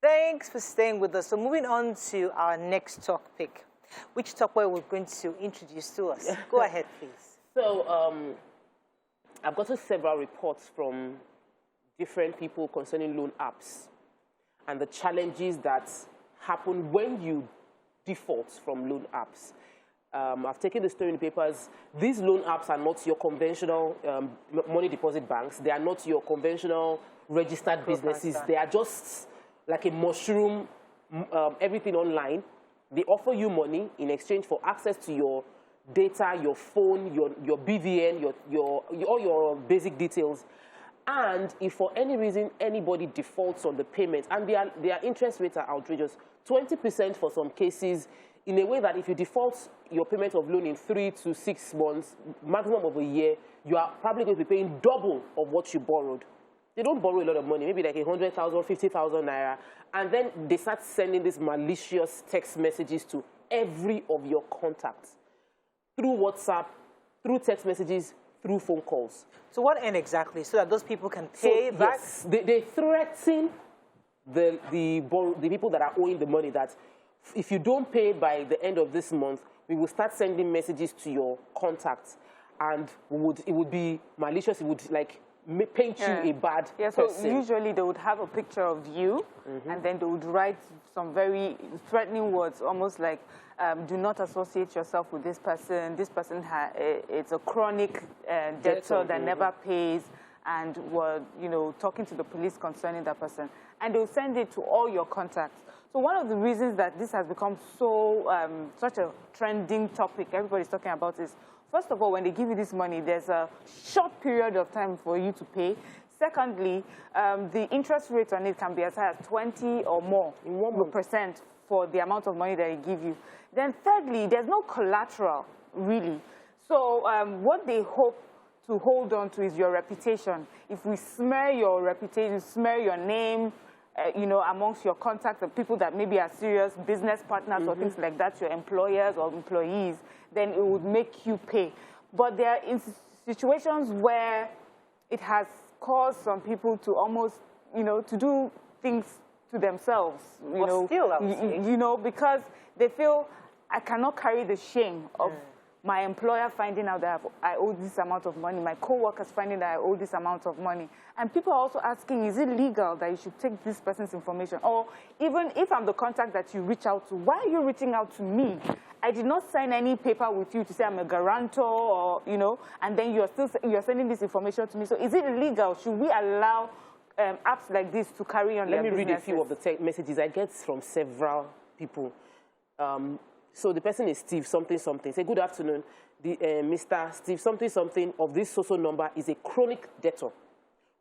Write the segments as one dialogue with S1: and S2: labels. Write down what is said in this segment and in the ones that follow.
S1: Thanks for staying with us. So moving on to our next topic, which topic we're going to introduce to us. Go ahead, please.
S2: So I've gotten several reports from different people concerning loan apps and the challenges that happen when you default from loan apps. I've taken the story in the papers. These loan apps are not your conventional money deposit banks. They are not your conventional registered businesses. They are just like a mushroom, everything online. They offer you money in exchange for access to your data, your phone, your BVN, all your basic details. And if for any reason anybody defaults on the payment, and their interest rates are outrageous, 20% for some cases, in a way that if you default your payment of loan in 3 to 6 months, maximum of a year, you are probably going to be paying double of what you borrowed. They don't borrow a lot of money, maybe like 100,000, 50,000 naira, and then they start sending these malicious text messages to every of your contacts through WhatsApp, through text messages, through phone calls.
S1: So what end exactly? So that those people can pay back?
S2: Yes, they threaten the people that are owing the money that if you don't pay by the end of this month, we will start sending messages to your contacts, and it would be malicious. It would like paint you a bad person.
S3: So usually they would have a picture of you, and then they would write some very threatening words, almost like, do not associate yourself with this person. This person it's a chronic debtor that never pays, and were, talking to the police concerning that person. And they'll send it to all your contacts. So one of the reasons that this has become so, such a trending topic everybody's talking about is, first of all, when they give you this money, there's a short period of time for you to pay. Secondly, the interest rate on it can be as high as 20 or more % for the amount of money that they give you. Then thirdly, there's no collateral, really. So what they hope to hold on to is your reputation. If we smear your reputation, smear your name, amongst your contacts and people that maybe are serious business partners or things like that, your employers or employees, then it would make you pay. But there are situations where it has caused some people to almost, to do things to themselves, because they feel, I cannot carry the shame of my employer finding out that I owe this amount of money, my co-workers finding that I owe this amount of money. And people are also asking, is it legal that you should take this person's information? Or even if I'm the contact that you reach out to, why are you reaching out to me? I did not sign any paper with you to say I'm a guarantor, or, and then you're sending this information to me. So is it illegal? Should we allow apps like this to carry on their businesses?
S2: Let me read a few of the messages I get from several people. So the person is Steve something something. Say, good afternoon. Mr. Steve something something of this social number is a chronic debtor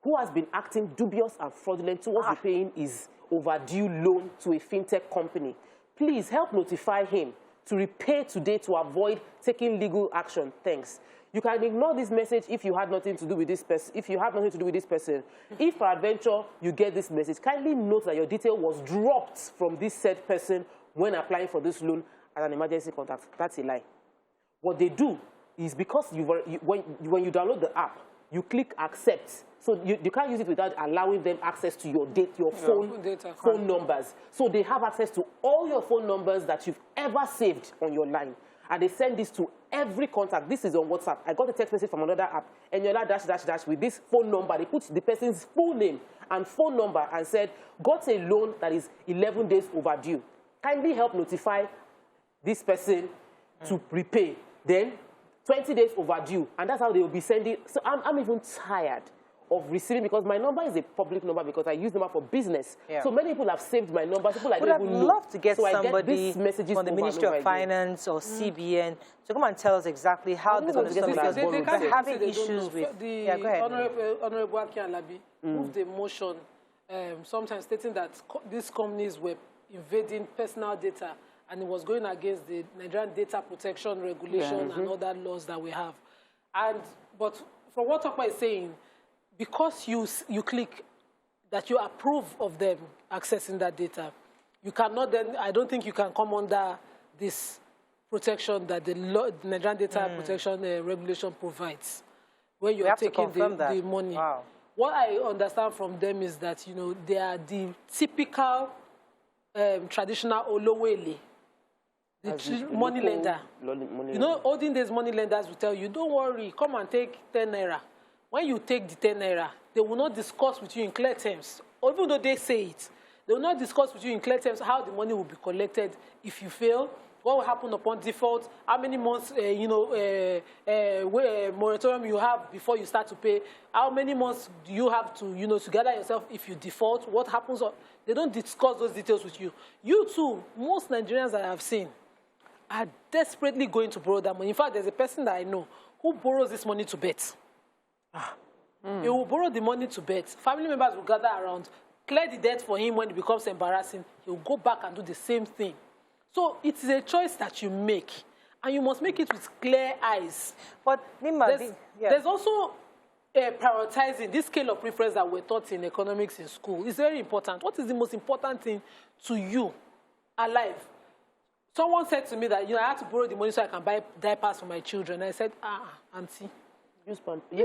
S2: who has been acting dubious and fraudulent towards repaying his overdue loan to a fintech company. Please help notify him to repay today to avoid taking legal action. Thanks. You can ignore this message if you had nothing to do with this person. If you have nothing to do with this person, if peradventure you get this message, kindly note that your detail was dropped from this said person when applying for this loan as an emergency contact. That's a lie. What they do is because when you download the app, you click accept. So you can't use it without allowing them access to your phone numbers. So they have access to all your phone numbers that you've ever saved on your line. And they send this to every contact. This is on WhatsApp. I got a text message from another app, and you're like .. with this phone number. They put the person's full name and phone number and said, got a loan that is 11 days overdue. Kindly help notify this person to repay. Then 20 days overdue. And that's how they will be sending. So I'm even tired of receiving, because my number is a public number because I use number for business. So many people have saved my number. People I don't even know.
S1: Would have loved to get
S2: so
S1: somebody from the Ministry of Finance or CBN to come and tell us exactly how they're going to stop that. They're having issues with...
S4: Yeah, go ahead. Honorable Aki Alabi moved a motion sometimes stating that these companies were invading personal data, and it was going against the Nigerian data protection regulation and other laws that we have. But from what Okpa is saying, because you click that you approve of them accessing that data, you cannot then, I don't think you can come under this protection that the Nigerian data protection regulation provides when you are taking the money. Wow. What I understand from them is that, they are the typical traditional Olowele, the money lender. You know, olden days money lenders will tell you, don't worry, come and take 10 naira. When you take the 10 naira, they will not discuss with you in clear terms. Even though they say it, they will not discuss with you in clear terms how the money will be collected if you fail, what will happen upon default, how many months, moratorium you have before you start to pay, how many months do you have to, to gather yourself if you default, what happens. They don't discuss those details with you. You too, most Nigerians I have seen are desperately going to borrow that money. In fact, there's a person that I know who borrows this money to bet. He will borrow the money to bet. Family members will gather around, clear the debt for him when it becomes embarrassing. He will go back and do the same thing. So it is a choice that you make, and you must make it with clear eyes.
S1: But Nima,
S4: there's also prioritizing this scale of preference that we're taught in economics in school. It's very important. What is the most important thing to you alive? Someone said to me that, I have to borrow the money so I can buy diapers for my children. I said, auntie, if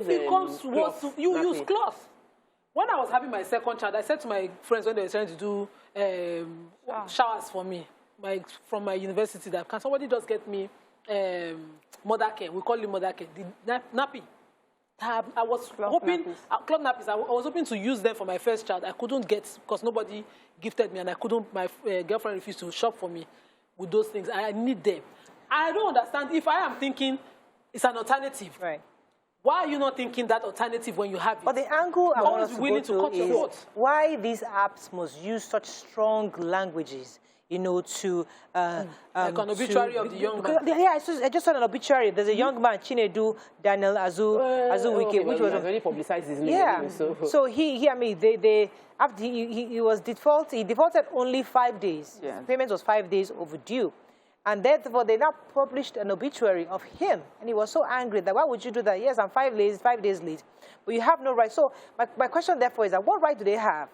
S4: it comes to what, you use cloth. When I was having my second child, I said to my friends when they were trying to do showers for me, from my university, that can somebody just get me mother care? We call it mother care. The nappy. I was hoping, cloth nappies. I was hoping to use them for my first child. I couldn't get because nobody gifted me, and I couldn't. My girlfriend refused to shop for me with those things. I need them. I don't understand if I am thinking it's an alternative.
S1: Right.
S4: Why are you not thinking that alternative when you have it?
S1: But the angle I want us to
S4: willing
S1: go
S4: to cut
S1: is why these apps must use such strong languages, to...
S4: like an obituary of the young man.
S1: Yeah, I just saw an obituary. There's a young man, Chinedu Daniel Azuwike, which was
S2: already publicized his name.
S1: Yeah.
S2: Anyway,
S1: so he after he defaulted only 5 days.
S3: Yeah.
S1: Payment was 5 days overdue. And therefore, they now published an obituary of him. And he was so angry that, why would you do that? Yes, I'm 5 days late. But you have no right. So my question, therefore, is that what right do they have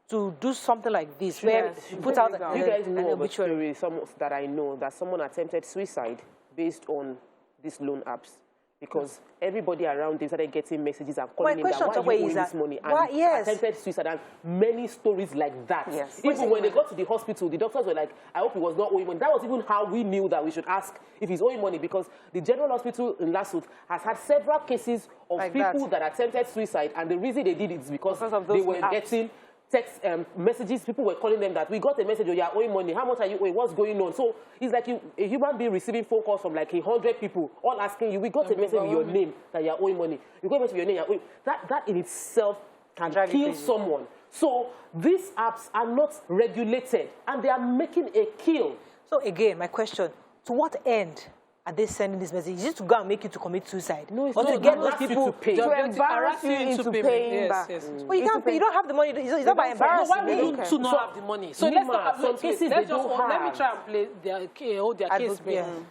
S1: to do something like this, where you put out
S2: you guys know
S1: an
S2: of a
S1: obituary?
S2: story that I know that someone attempted suicide based on these loan apps. Because everybody around them started getting messages and calling him that, why are you owing this money? And attempted suicide, and many stories like that.
S3: Yes.
S2: Even when they got to the hospital, the doctors were like, I hope he was not owing money. That was even how we knew that we should ask if he's owing money, because the General Hospital in Lasut has had several cases of like people that attempted suicide, and the reason they did it is because they were getting text messages. People were calling them that we got a message, oh, you're owing money. How much are you owing? What's going on? So it's like a human being receiving phone calls from like 100 people, all asking you, we got a message with your name that you're owing money. You got a message with your name, you're owing. That in itself can kill someone. So these apps are not regulated, and they are making a kill.
S1: So again, my question, to what end are they sending this message? Is it to go and make you to commit suicide?
S2: No, it's
S1: or
S2: not.
S1: to get those people
S2: to pay.
S3: To embarrass you into paying back.
S4: Yes.
S1: Well, you don't have the money. It's not by embarrassing.
S4: Why would you to not have the money? So let's talk about some cases. Let me try and play their case.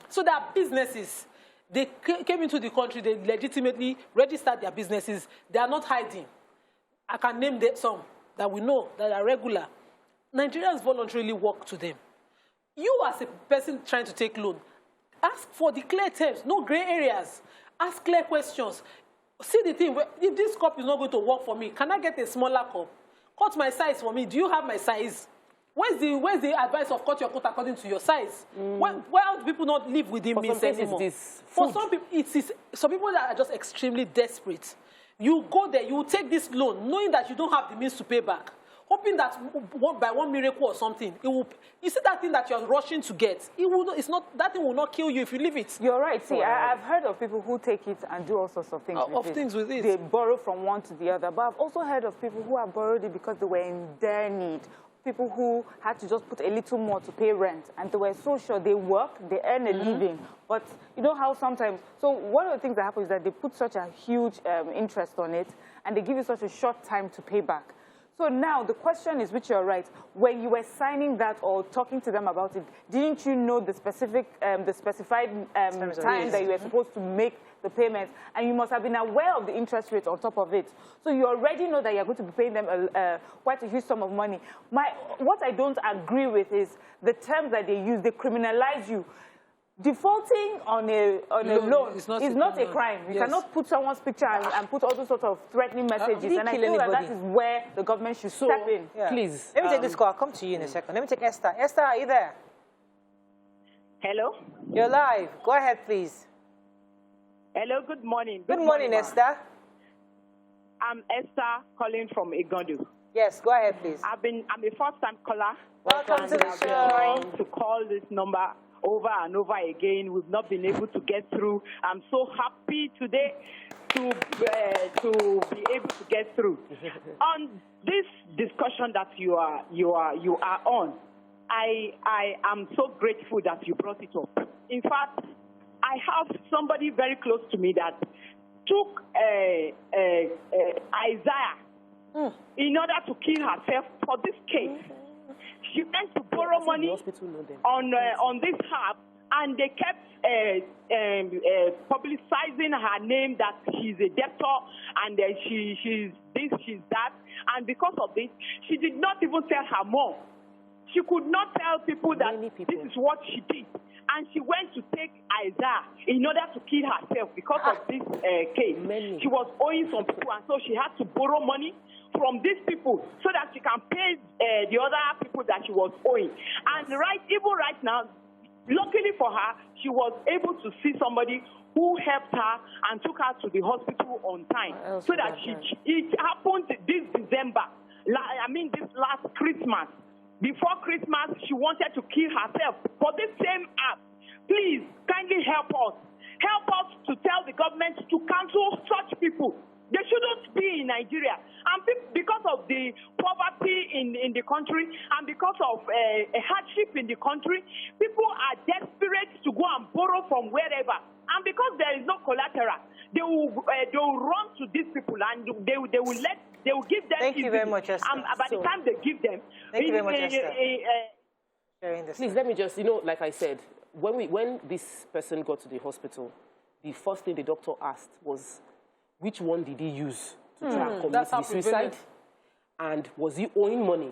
S4: So there are businesses. They came into the country. They legitimately registered their businesses. They are not hiding. I can name some that we know that are regular. Nigerians voluntarily work to them. You as a person trying to take loan, ask for the clear terms, no gray areas. Ask clear questions. See the thing, if this cup is not going to work for me, can I get a smaller cup? Cut my size for me. Do you have my size? Where's the advice of cut your coat according to your size? Why do people not live within means anymore? For some people, some people that are just extremely desperate. You go there, you will take this loan, knowing that you don't have the means to pay back, hoping that by one miracle or something, it will. You see that thing that you're rushing to get, that thing will not kill you if you leave it.
S3: You're right. See, I've heard of people who take it and do all sorts of things with it. They borrow from one to the other. But I've also heard of people who have borrowed it because they were in their need. People who had to just put a little more to pay rent, and they were so sure they work, they earn a living. But you know how sometimes, so one of the things that happens is that they put such a huge interest on it, and they give you such a short time to pay back. So now the question is, which you're right, when you were signing that or talking to them about it, didn't you know the specific, the specified time that you were supposed to make the payment? And you must have been aware of the interest rate on top of it. So you already know that you're going to be paying them quite a huge sum of money. What I don't agree with is the terms that they use. They criminalize you. defaulting on a loan is not a crime. You cannot put someone's picture and put all those sorts of threatening messages. And I feel that is where the government should step in.
S1: Yeah.
S2: Please.
S1: Let me take this call. I'll come to you in a second. Let me take Esther. Esther, are you there?
S5: Hello?
S1: You're live. Go ahead, please.
S5: Hello, good morning.
S1: Good morning, Esther.
S5: I'm Esther calling from Igodu.
S1: Yes, go ahead, please.
S5: I'm a first-time caller.
S1: Welcome to the
S5: I've
S1: show.
S5: been trying to call this number over and over again. We've not been able to get through. I'm so happy today to be able to get through. On this discussion that you are on, I am so grateful that you brought it up. In fact, I have somebody very close to me that took Isaiah in order to kill herself for this case. She went to borrow money on this app, and they kept publicizing her name that she's a debtor and she's this, she's that. And because of this, she did not even tell her mom. She could not tell people that this is what she did. And she went to take Isaiah in order to kill herself because of this case. She was owing some people, and so she had to borrow money from these people so that she can pay the other people that she was owing. And even right now, luckily for her, she was able to see somebody who helped her and took her to the hospital on time. So that it happened this December, this last Christmas. Before Christmas, she wanted to kill herself for this same app. Please, kindly help us. Help us to tell the government to cancel such people. They shouldn't be in Nigeria. And because of the poverty in the country and because of a hardship in the country, people are desperate to go and borrow from wherever. And because there is no collateral, they will run to these people and they will give them.
S1: Thank you very much, Esther.
S5: By the time they give them,
S1: thank you very much, Esther.
S2: Please let me just, like I said, when this person got to the hospital, the first thing the doctor asked was, which one did he use to try and commit the suicide? And was he owing money?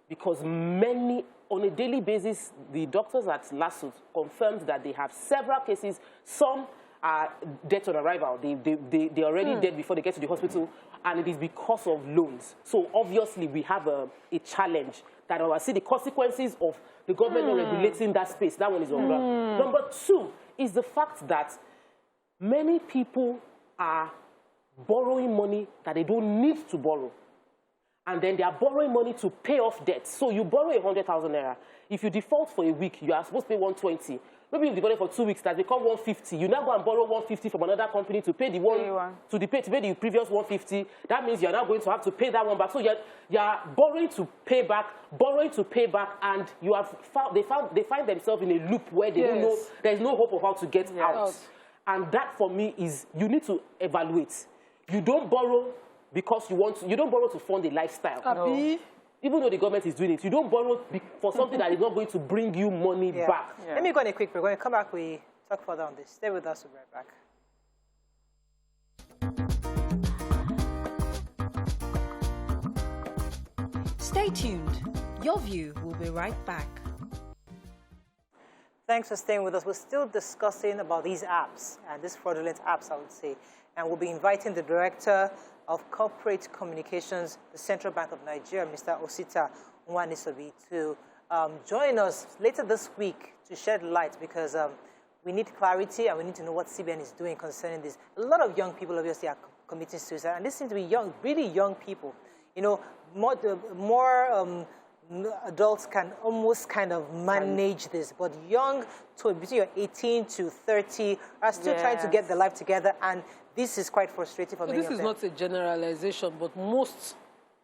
S2: Because on a daily basis, the doctors at LASUT confirmed that they have several cases. Some are dead on arrival. They're already dead before they get to the hospital, and it is because of loans. So obviously, we have a challenge that I see the consequences of the government not regulating that space. That one is on ground. Number two is the fact that many people are borrowing money that they don't need to borrow. And then they are borrowing money to pay off debt. So you borrow 100,000 naira. If you default for a week, you are supposed to pay 120. Maybe you default for 2 weeks, that become 150. You now go and borrow 150 from another company to pay the to pay the previous 150. That means you are now going to have to pay that one back. So you are borrowing to pay back, and they find themselves in a loop where they don't know, there is no hope of how to get out. And that for me is, you need to evaluate. You don't borrow because you don't borrow to fund a lifestyle. No. Even though the government is doing it, you don't borrow for something that is not going to bring you money back.
S1: Let me go on a quick break. When we come back, we talk further on this. Stay with us. We'll be right
S6: back. Stay tuned. Your View will be right back.
S1: Thanks for staying with us. We're still discussing about these apps, and these fraudulent apps, I would say. And we'll be inviting the Director of Corporate Communications, the Central Bank of Nigeria, Mr. Osita Nwanisobi, to join us later this week to shed light, because we need clarity and we need to know what CBN is doing concerning this. A lot of young people obviously are committing suicide, and this seems to be young, really young people. You know, more adults can almost kind of manage this, but young, between your 18 to 30, are still trying to get their life together, and this is quite frustrating for many of them. This is
S4: not a generalization, but most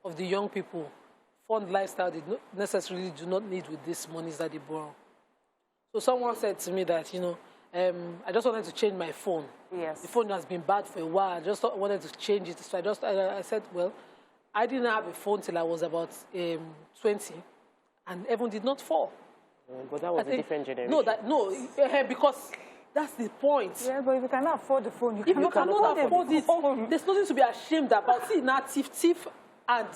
S4: of the young people, fund lifestyle they necessarily do not need with these monies that they borrow. So someone said to me that, I just wanted to change my phone. Yes. The phone has been bad for a while. I just wanted to change it. So I said, well, I didn't have a phone till I was about 20, and heaven did not fall.
S2: But that was a different generation.
S4: No, because that's the point.
S3: Yeah, but if you cannot afford the phone,
S4: if you cannot afford it, there's nothing to be ashamed about. See, now thief and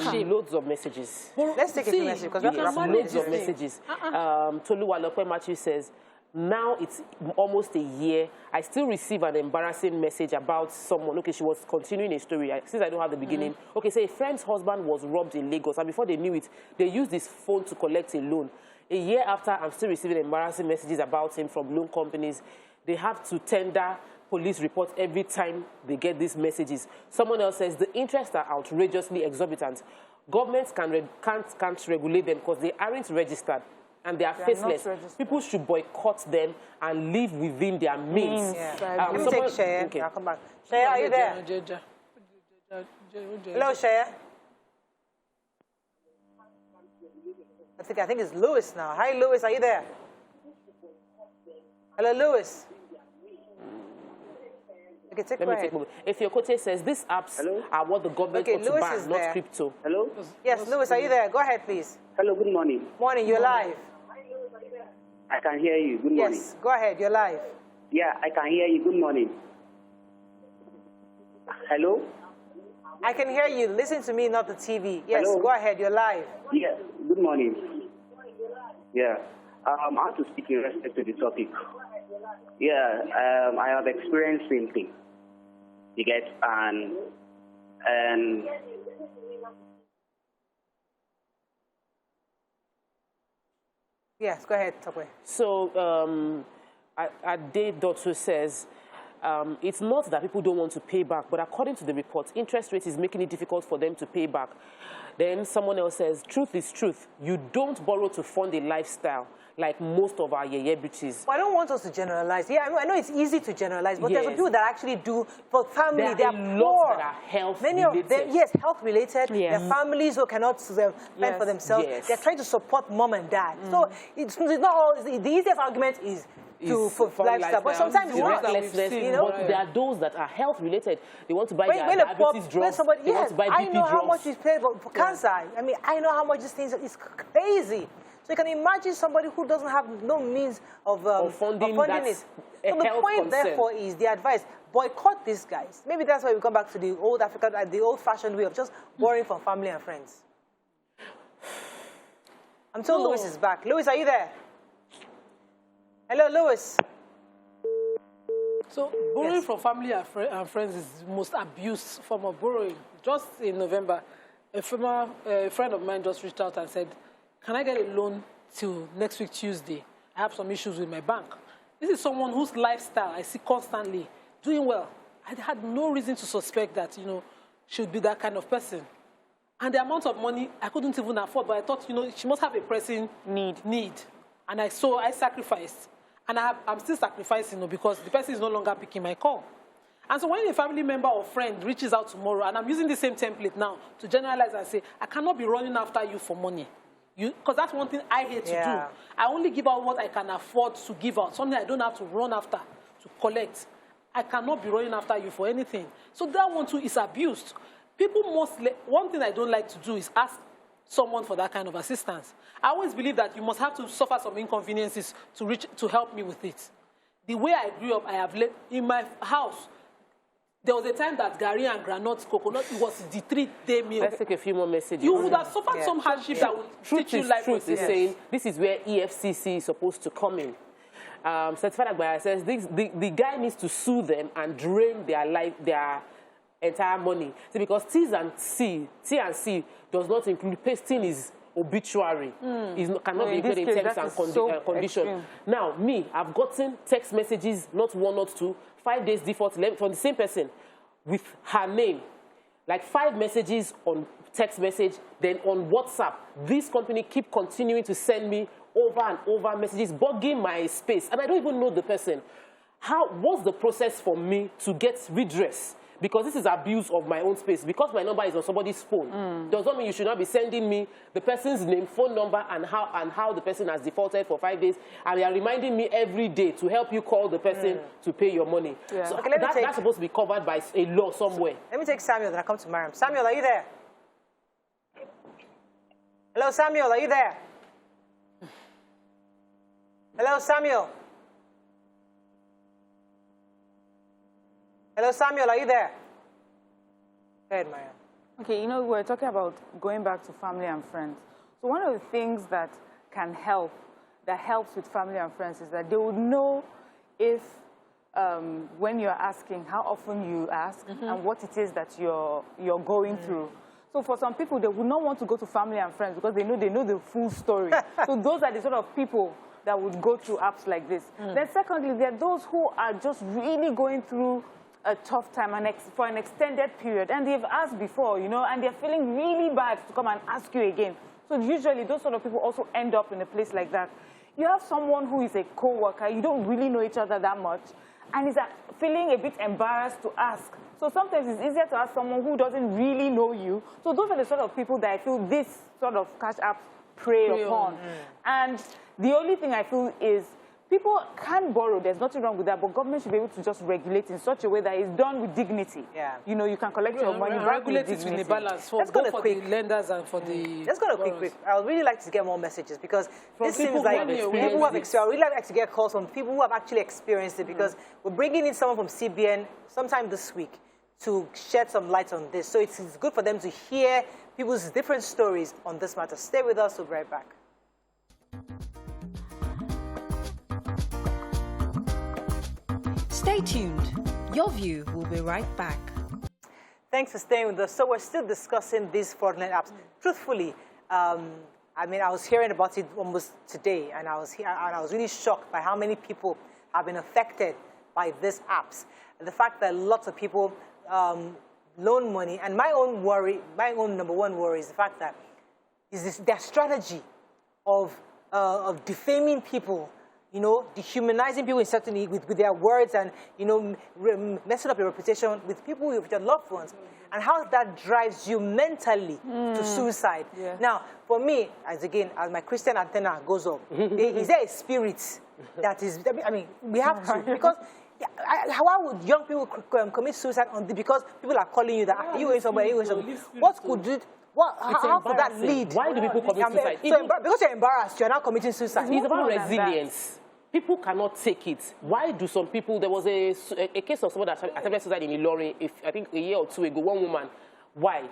S4: shame.
S2: Loads of messages.
S1: Let's take a message, because we have
S2: loads of messages. Toluwalope Matthew says, Now it's almost a year. I still receive an embarrassing message about someone. Okay, she was continuing a story. Since I don't have the beginning. Okay, say a friend's husband was robbed in Lagos, and before they knew it, they used his phone to collect a loan. A year after, I'm still receiving embarrassing messages about him from loan companies. They have to tender police reports every time they get these messages. Someone else says the interests are outrageously exorbitant. Governments can't regulate them because they aren't registered. And they are faceless. People should boycott them and live within their means.
S1: Let me take Shaya. Okay. I'll come back. Shaya, are you there? Hello, Shaya. I think it's Lewis now. Hi, Lewis. Are you there? Hello, Lewis. Okay, take a moment.
S2: If your coach says these apps are what the government ought to ban, not crypto.
S7: Hello?
S1: Yes, Lewis, are you there? Go ahead, please.
S7: Hello, good morning.
S1: Morning, you're live.
S7: I can hear you. Good morning.
S1: Yes, go ahead, you're live.
S7: Yeah, I can hear you. Good morning. Hello?
S1: I can hear you. Listen to me, not the TV. Yes,
S7: Hello?
S1: Go ahead, you're live.
S7: Yes, good morning. Yeah, I want to speak in respect to the topic. Yeah, I have experienced same thing. You get, and
S1: yes, go ahead, Tokwe.
S2: So, Ade.so says, it's not that people don't want to pay back, but according to the report, interest rate is making it difficult for them to pay back. Then someone else says, truth is truth. You don't borrow to fund a lifestyle like most of our bitches.
S1: Well, I don't want us to generalize. Yeah, I know it's easy to generalize, but there's people that actually do for family. They are poor.
S2: That are health
S1: Many
S2: related.
S1: of them, yes, health related. Their families who cannot fend for themselves. They're trying to support mom and dad. So it's not all. The easiest argument is for lifestyle, but sometimes it's not.
S2: You know, there are those that are health related. They want to buy their diabetes drugs. They want to buy BP
S1: I know how
S2: drugs.
S1: much is paid for cancer. I mean, I know how much this thing is crazy. So you can imagine somebody who doesn't have no means of funding it. So the point, therefore, is the advice: boycott these guys. Maybe that's why we come back to the old African, the old-fashioned way of just borrowing from family and friends. I'm told Lewis is back. Lewis, are you there? Hello, Lewis.
S4: So borrowing from family and friends is the most abused form of borrowing. Just in November, a friend of mine just reached out and said, can I get a loan till next week Tuesday? I have some issues with my bank. This is someone whose lifestyle I see constantly doing well. I had no reason to suspect that, she would be that kind of person. And the amount of money I couldn't even afford, but I thought, she must have a pressing need. And I sacrificed. And I'm still sacrificing because the person is no longer picking my call. And so when a family member or friend reaches out tomorrow, and I'm using the same template now to generalize and say, I cannot be running after you for money. Because that's one thing I hate to do. I only give out what I can afford to give out, something I don't have to run after to collect. I cannot be running after you for anything. So that one too is abused. One thing I don't like to do is ask someone for that kind of assistance. I always believe that you must have to suffer some inconveniences to help me with it. The way I grew up, I have lived in my house. There was a time that Gary and Granot coconut, it was the 3-day meal.
S2: Let's take a few more messages.
S4: You would have suffered some hardship that would teach you life.
S2: Truth is saying this is where EFCC is supposed to come in. Certified Agbaya says the guy needs to sue them and drain their entire money. See, because T and C does not include pasting his obituary. It cannot be included in terms and conditions. Now, I've gotten text messages, not one, not two, 5 days default from the same person with her name. Like 5 messages on text message, then on WhatsApp. This company keep continuing to send me over and over messages, bugging my space. And I don't even know the person. What's the process for me to get redress? Because this is abuse of my own space. Because my number is on somebody's phone, does not mean you should not be sending me the person's name, phone number, and how the person has defaulted for 5 days. And they are reminding me every day to help you call the person to pay your money. Yeah. So okay, that's supposed to be covered by a law somewhere.
S1: Let me take Samuel, then I come to Mariam. Samuel, are you there? Hello, Samuel, are you there? Hello, Samuel. Hello, Samuel, are you there? Go ahead, Mariam.
S3: Okay, we're talking about going back to family and friends. So one of the things that can help that helps with family and friends is that they would know if when you're asking, how often you ask, and what it is that you're going through. So for some people, they would not want to go to family and friends because they know the full story. So those are the sort of people that would go through apps like this. Then secondly, there are those who are just really going through a tough time for an extended period, and they've asked before, you know, and they're feeling really bad to come and ask you again. So usually those sort of people also end up in a place like that. You have someone who is a co-worker, you don't really know each other that much, and is feeling a bit embarrassed to ask. So sometimes it's easier to ask someone who doesn't really know you. So those are the sort of people that I feel this sort of cash apps prey upon. And the only thing I feel is people can borrow, there's nothing wrong with that, but government should be able to just regulate in such a way that it's done with dignity. You know, you can collect your money back with dignity.
S4: Regulate it in the balance for the lenders and for the
S1: Let's go to a quick. I would really like to get more messages because this seems like people who have experienced. I would really like to get calls from people who have actually experienced it because we're bringing in someone from CBN sometime this week to shed some light on this. So it's good for them to hear people's different stories on this matter. Stay with us, we'll be right back.
S6: Stay tuned. Your view will be right back.
S1: Thanks for staying with us. So we're still discussing these fraudulent apps. Truthfully, I mean, I was hearing about it almost today, and I was really shocked by how many people have been affected by these apps. And the fact that lots of people loan money, and my own number one worry is the fact that their strategy of defaming people, you know, dehumanizing people certainly with their words and, you know, messing up your reputation with people, with your loved ones, and how that drives you mentally to suicide. Now, for me, as my Christian antenna goes up, is there a spirit that is, I mean, we have to, because how would young people commit suicide because people are calling you that, are you going somewhere, are you going somewhere? What could it, how could that lead?
S2: Why do people commit suicide?
S1: So because you're embarrassed, you're now committing suicide.
S2: It's about resilience. People cannot take it. Why do some people, there was a case of someone that attempted suicide in Ilorin, I think a year or two ago, one woman. Why?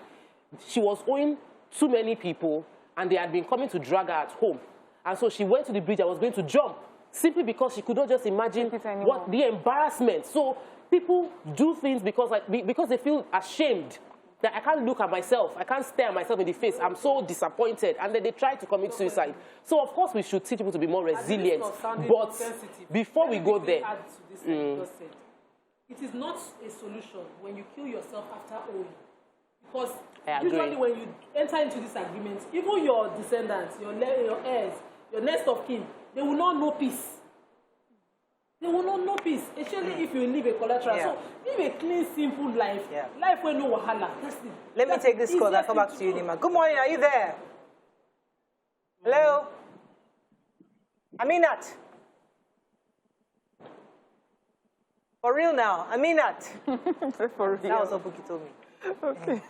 S2: She was owing too many people, and they had been coming to drag her at home. And so she went to the bridge and was going to jump, simply because she could not just imagine what the embarrassment. So people do things because they feel ashamed that I can't look at myself, I can't stare at myself in the face, I'm so disappointed, and then they try to commit suicide. So of course we should teach people to be more resilient, but before we go there,
S4: it is not a solution when you kill yourself after owing, because usually when you enter into this agreement, even your descendants, your heirs, your next of kin, they will not know peace. They will not know peace, especially if you live a collateral. So live a clean, simple life. Life where no wahala.
S1: Let me take this call and come back to you, Nima. Good morning, are you there? Hello? Aminat. For real now, Aminat.
S3: For real.
S1: That was what Buki told me. Okay.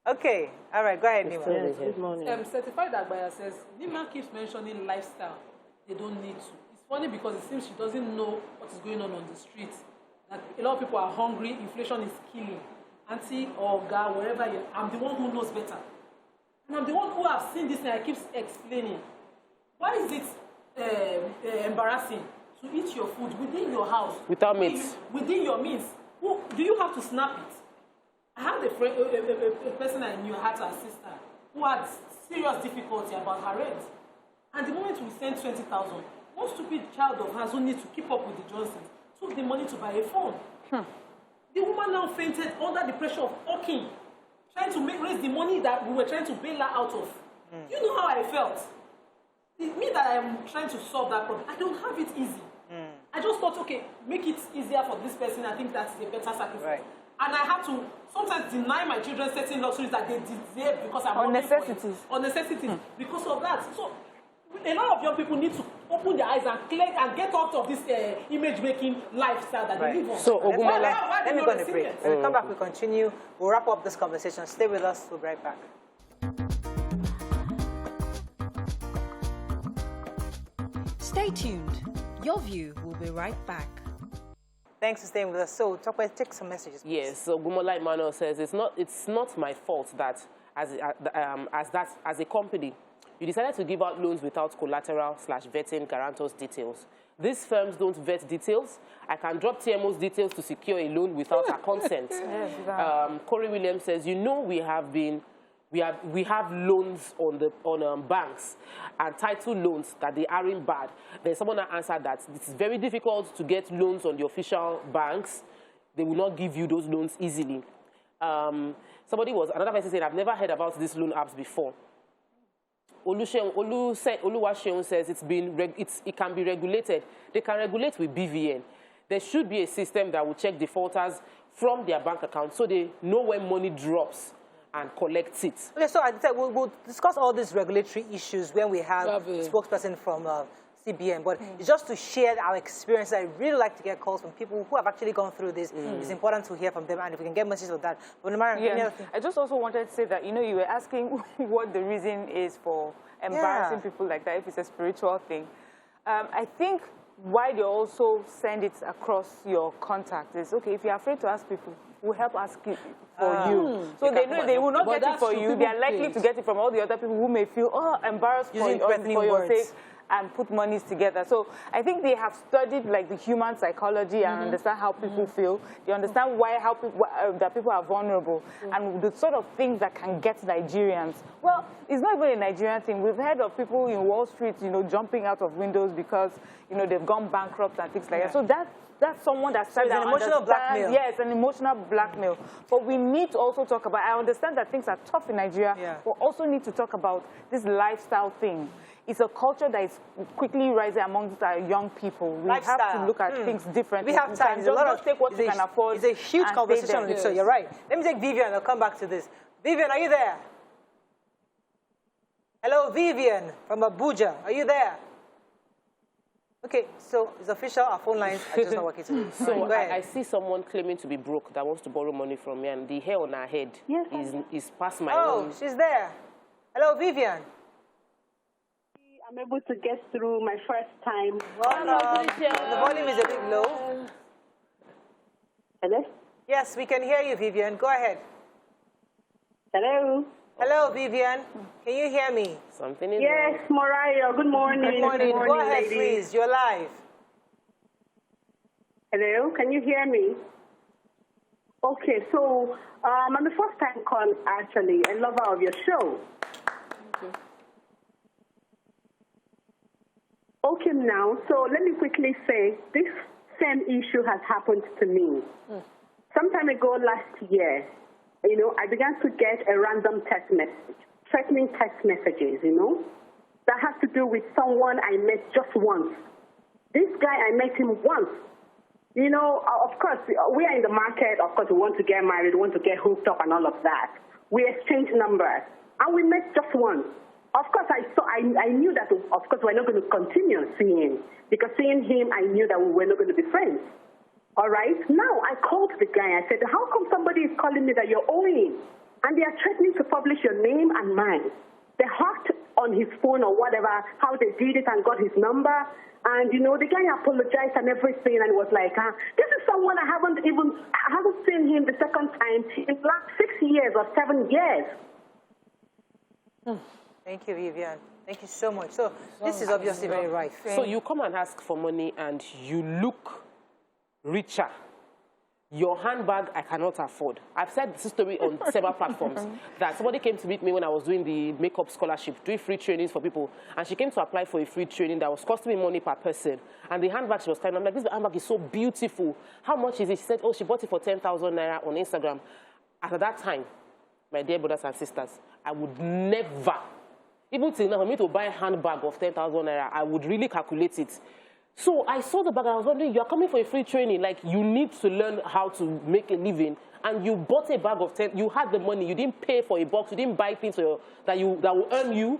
S1: Okay, all right, go ahead, Nima.
S2: Yes, good morning.
S4: Certified Agbaya says, Nima keeps mentioning lifestyle. They don't need to. Funny because it seems she doesn't know what is going on the street. Like a lot of people are hungry, inflation is killing. Auntie or guy, wherever you are, I'm the one who knows better. And I'm the one who have seen this and I keep explaining. Why is it embarrassing to eat your food within your house?
S2: Without means.
S4: Within your means. Do you have to snap it? I had a friend, a person I knew had to assist her who had serious difficulty about her rent. And the moment we sent 20,000, one stupid child of hers who needs to keep up with the Johnsons took the money to buy a phone. The woman now fainted under the pressure of hawking, trying to raise the money that we were trying to bail her out of. You know how I felt? Me that I am trying to solve that problem, I don't have it easy. I just thought, okay, make it easier for this person. I think that's a better sacrifice.
S1: Right.
S4: And I had to sometimes deny my children certain luxuries that they deserve because I'm
S3: on necessities.
S4: On necessities because of that. So a lot of young people need to open their eyes and clear and get out of this image-making lifestyle that they live on.
S1: So, Ogumola, let me go on a break. When we come back, we continue. We'll wrap up this conversation. Stay with us. We'll be right back.
S6: Stay tuned. Your view will be right back.
S1: Thanks for staying with us. So, take some messages, please.
S2: Yes, so Gumola Emmanuel says, it's not my fault that as a company, You decided to give out loans without collateral/vetting guarantors' details. These firms don't vet details. I can drop TMO's details to secure a loan without her consent. Corey Williams says, you know, we have loans on banks and title loans that they aren't bad. Then someone answered that it's very difficult to get loans on the official banks. They will not give you those loans easily. Another person said, I've never heard about these loan apps before. Oluwaseun says it can be regulated. They can regulate with BVN. There should be a system that will check defaulters from their bank account so they know when money drops and collects it. Okay,
S1: so I said we'll discuss all these regulatory issues when we have a spokesperson from CBN, but it's just to share our experience. I really like to get calls from people who have actually gone through this. It's important to hear from them, and if we can get messages of that. But
S3: I just also wanted to say that, you know, you were asking what the reason is for embarrassing people like that, if it's a spiritual thing. I think why they also send it across your contact is, okay, if you're afraid to ask people, we'll help ask it for you. So they know they will not get it for you. They are likely to get it from all the other people who may feel, embarrassed for your sake, and put monies together. So I think they have studied like the human psychology and understand how people feel. They understand that people are vulnerable and the sort of things that can get Nigerians. Well, it's not even a Nigerian thing. We've heard of people in Wall Street, you know, jumping out of windows because, you know, they've gone bankrupt and things like that. So that's someone that said
S1: an emotional blackmail.
S3: Yes, an emotional blackmail. But we need to also talk about, I understand that things are tough in Nigeria, but also need to talk about this lifestyle thing. It's a culture that is quickly rising amongst our young people. We have to look at things differently.
S1: We have time. Just
S3: take what we can afford.
S1: It's a huge conversation on it, so you're right. Let me take Vivian. I'll come back to this. Vivian, are you there? Hello, Vivian from Abuja. Are you there? Okay, so it's official. Our phone lines are just not working today.
S2: So I see someone claiming to be broke that wants to borrow money from me, and the hair on her head is past my own.
S1: Oh, she's there. Hello, Vivian.
S8: I'm able to get through my first time.
S1: Welcome. The volume is a bit low.
S8: Hello?
S1: Yes, we can hear you, Vivian. Go ahead.
S8: Hello?
S1: Hello, Vivian. Can you hear me?
S2: Something is
S8: Yes, Mariah. Good morning.
S1: Good morning. Go ahead,
S8: ladies.
S1: please. You're live.
S8: Hello? Can you hear me? Okay, so I'm the first time call, actually, a lover of your show. Okay, now, so let me quickly say, this same issue has happened to me. Some time ago last year, you know, I began to get a random text message, threatening text messages, you know, that has to do with someone I met just once. This guy, I met him once. You know, of course, we are in the market. Of course, we want to get married, we want to get hooked up and all of that. We exchanged numbers, and we met just once. Of course, I knew that, of course, we're not going to continue seeing him, because seeing him, I knew that we were not going to be friends. All right? Now, I called the guy. I said, how come somebody is calling me that you're owing? And they are threatening to publish your name and mine. They hacked on his phone or whatever, how they did it, and got his number. And, you know, the guy apologized and everything, and was like, this is someone I haven't seen him the second time in the last 6 years or 7 years.
S1: Thank you, Vivian. Thank you so much. So this is obviously very right.
S2: So you come and ask for money and you look richer. Your handbag, I cannot afford. I've said this story on several platforms that somebody came to meet me when I was doing the makeup scholarship, doing free trainings for people. And she came to apply for a free training that was costing me money per person. And the handbag she was carrying, I'm like, this handbag is so beautiful. How much is it? She said, oh, she bought it for 10,000 naira on Instagram. At that time, my dear brothers and sisters, I would never, even till now, for me to buy a handbag of 10,000 naira, I would really calculate it. So I saw the bag and I was wondering, you're coming for a free training, like you need to learn how to make a living, and you bought a bag of 10, you had the money, you didn't pay for a box, you didn't buy things that will earn you.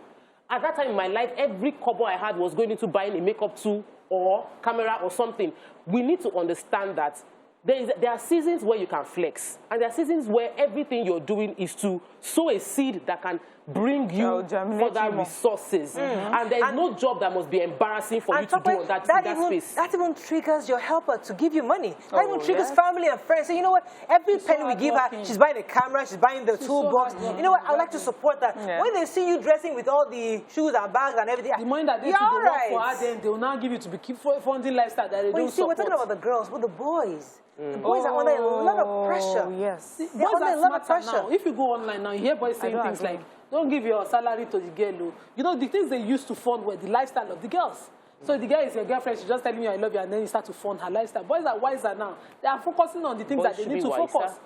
S2: At that time in my life, every kobo I had was going into buying a makeup tool or camera or something. We need to understand that there are seasons where you can flex, and there are seasons where everything you're doing is to sow a seed that can bring you further resources. And there's no job that must be embarrassing for you to do on that space.
S1: That even triggers your helper to give you money. That even triggers family and friends. So you know what? Every penny we give her, she's buying a camera, she's buying the toolbox. You know what? I would like to support that. When they see you dressing with all the shoes and bags and everything,
S4: the money that they work for her, then they will now give you to keep funding lifestyle that they don't
S1: you see, we're talking about the girls, but the boys. The boys are under a lot of pressure.
S3: Yes.
S1: They're under a lot of pressure.
S4: Now. If you go online now, you hear boys saying things like, don't give your salary to the girl. You know, the things they used to fund were the lifestyle of the girls. So the girl is your girlfriend, she's just telling you I love you, and then you start to fund her lifestyle. Boys are wiser now. They are focusing on the things that they need to focus.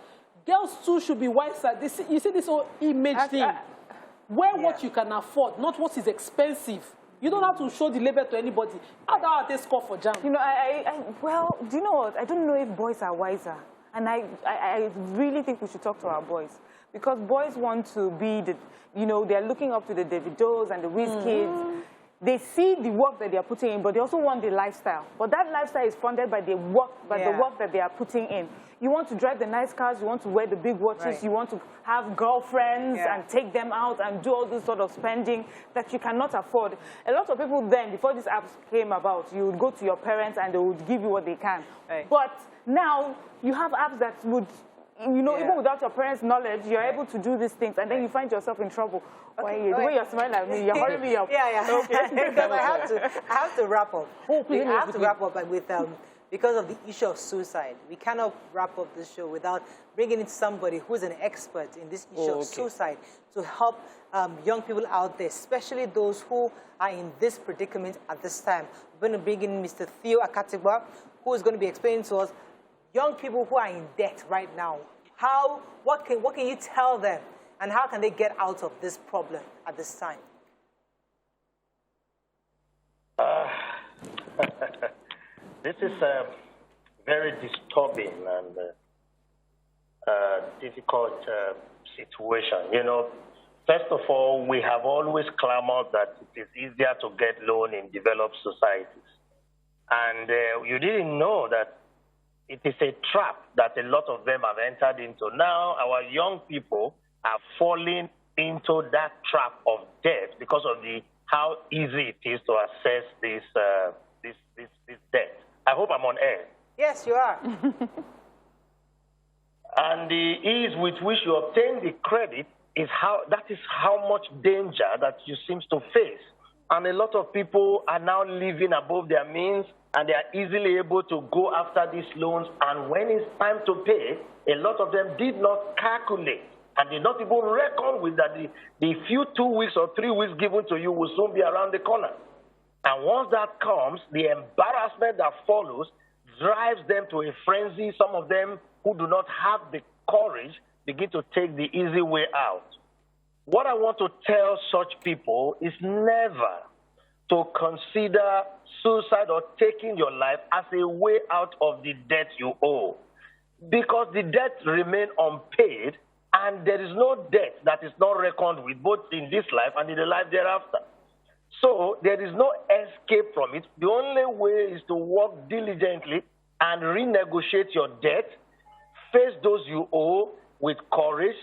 S4: Girls too should be wiser. You see this whole image thing. Wear what you can afford, not what is expensive. You don't have to show the label to anybody. How do they score for jam?
S3: You know, well, do you know what? I don't know if boys are wiser. And I really think we should talk to our boys. Because boys want to be the, you know, they're looking up to the Davidos and the Wizkids. They see the work that they're putting in, but they also want the lifestyle. But that lifestyle is funded by the work, the work that they are putting in. You want to drive the nice cars, you want to wear the big watches, you want to have girlfriends and take them out and do all this sort of spending that you cannot afford. A lot of people then, before these apps came about, you would go to your parents and they would give you what they can. But now you have apps that would, you know, even without your parents' knowledge, you're able to do these things, and then you find yourself in trouble. The way you're smiling at me, you're holding me up.
S1: Okay. Because I have to wrap up. I have to wrap up with because of the issue of suicide. We cannot wrap up this show without bringing in somebody who's an expert in this issue of suicide to help young people out there, especially those who are in this predicament at this time. We're going to bring in Mr. Theo Akatigba, who is going to be explaining to us young people who are in debt right now. What can you tell them, and how can they get out of this problem at this time?
S9: This is a very disturbing and difficult situation. You know, first of all, we have always clamored that it is easier to get loan in developed societies. And you didn't know that it is a trap that a lot of them have entered into. Now, our young people are falling into that trap of debt because of how easy it is to access this debt. I hope I'm on air.
S1: Yes, you are.
S9: And the ease with which you obtain the credit is how much danger that you seem to face. And a lot of people are now living above their means, and they are easily able to go after these loans. And when it's time to pay, a lot of them did not calculate and did not even reckon with that the few 2 weeks or 3 weeks given to you will soon be around the corner. And once that comes, the embarrassment that follows drives them to a frenzy. Some of them who do not have the courage begin to take the easy way out. What I want to tell such people is never to consider suicide or taking your life as a way out of the debt you owe. Because the debt remains unpaid, and there is no debt that is not reckoned with, both in this life and in the life thereafter. So there is no escape from it. The only way is to work diligently and renegotiate your debt, face those you owe with courage,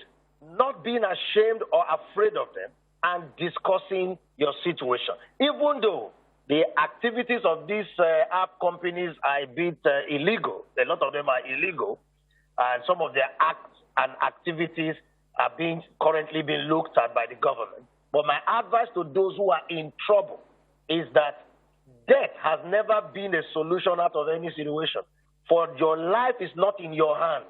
S9: not being ashamed or afraid of them, and discussing your situation. Even though the activities of these app companies are a bit illegal, a lot of them are illegal, and some of their acts and activities are currently being looked at by the government. But my advice to those who are in trouble is that debt has never been a solution out of any situation. For your life is not in your hand,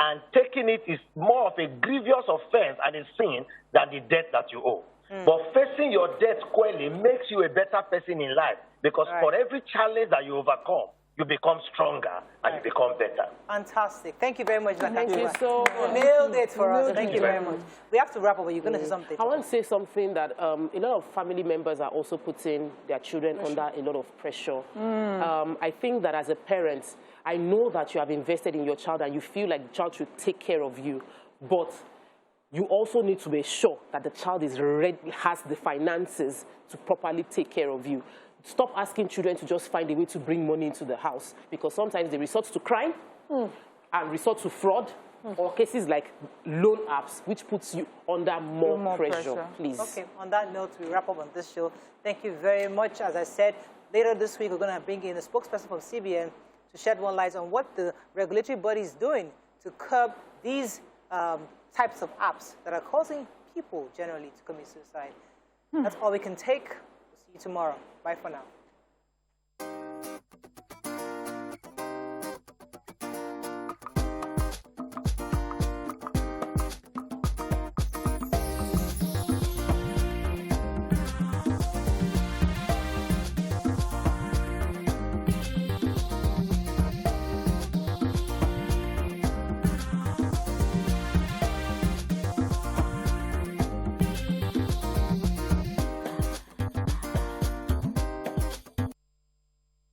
S9: and taking it is more of a grievous offense and a sin than the debt that you owe. But facing your debt squarely makes you a better person in life, because for every challenge that you overcome, you become stronger and you become better.
S1: Fantastic. Thank you very much.
S2: Thank you so much.
S1: You nailed it for us. Thank you very much. We have to wrap up, but you're going to say something.
S2: I want to say something that a lot of family members are also putting their children under a lot of pressure. I think that as a parent, I know that you have invested in your child and you feel like the child should take care of you, but you also need to be sure that the child is ready, has the finances to properly take care of you. Stop asking children to just find a way to bring money into the house, because sometimes they resort to crime and resort to fraud or cases like loan apps, which puts you under more pressure, please.
S1: Okay, on that note, we wrap up on this show. Thank you very much. As I said, later this week, we're going to bring in a spokesperson from CBN to shed more light on what the regulatory body is doing to curb these types of apps that are causing people generally to commit suicide. That's all we can take. We'll see you tomorrow. Bye for now.